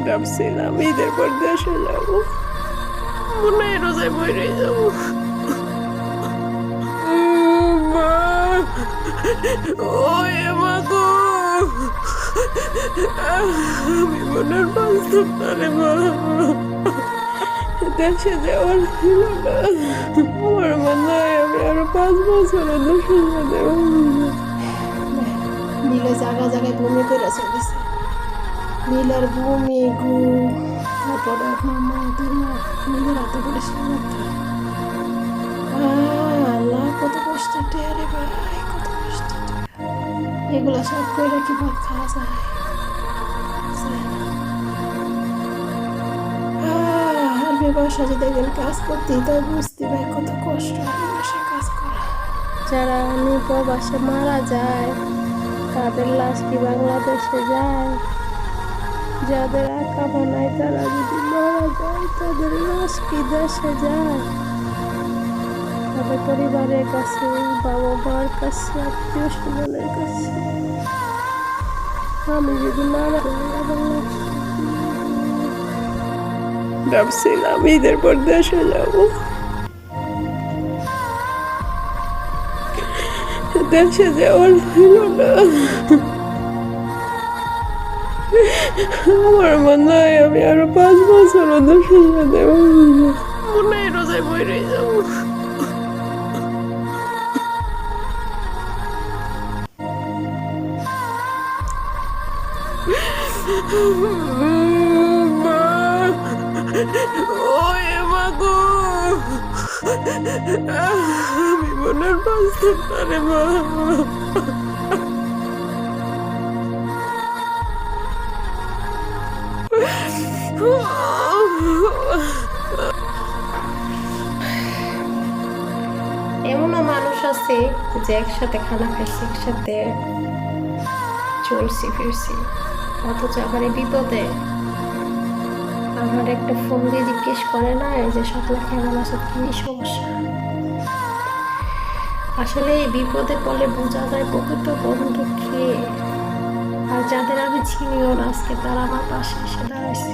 ভাবছিলাম ঈদের পর দেশে যাবো, মনে হয় রোজায় বইরে যাবো। মা, ওই মা গো, আমি মনে হয় বাঁচতাম না রে মা। দেশে যাওয়ার ছিল না, আমার মনে হয় আমি আরো 5 বছর দেশে যাবো। মিলে জায়গা জায়গায় বমি করে চলেছে, মিলের বমি গু, তারপরে আপনার মা তোর মা নিজের হাতে করে আল্লাহ কত কষ্ট রে ভাই, কত কষ্ট। এগুলো সব করে কি ভাত খাওয়া যায়? আর ব্যবসা যদি একদিন কাজ করতে তাই বুঝতে ভাই কত কষ্ট ব্যবসায় কাজ করা। যারা প্রবাসে মারা যায় তাদের লাশ কি বাংলাদেশে যায়? যাদের আঁকা বানায় তারা যদি মারা যায় তাদের লাশ কি দেশে যায়? তাদের পরিবারের কাছে, বাবা মার কাছে, আত্মীয় স্বজনের কাছে। আমি যদি মারা যাই আমার লাশ ভাবছিলাম ঈদের পর দেশে যাবো, দেশে যাওয়ার ছিল না। আমার মনে হয় আমি আরো 5 বছর দেশে যাবো, মনে হয় রোজায় বইরে যাবো। মা, ওই মা গো, আমি মনে হয় বাঁচতাম না রে মা। এমনও মানুষ আছে যে একসাথে খানা খাইছি, একসাথে চলছি ফিরছি, অথচ আমার এই বিপদে আমার একটা ফোন দিয়ে জিজ্ঞেস করে না এই যে সকালে কেমন আছো, কি সমস্যা। আসলে এই বিপদে পড়লে বোঝা যায় প্রকৃত বন্ধু কে। আর যাদের আমি চিনিও না আজকে তারা আমার পাশে এসে দাঁড়াইছে।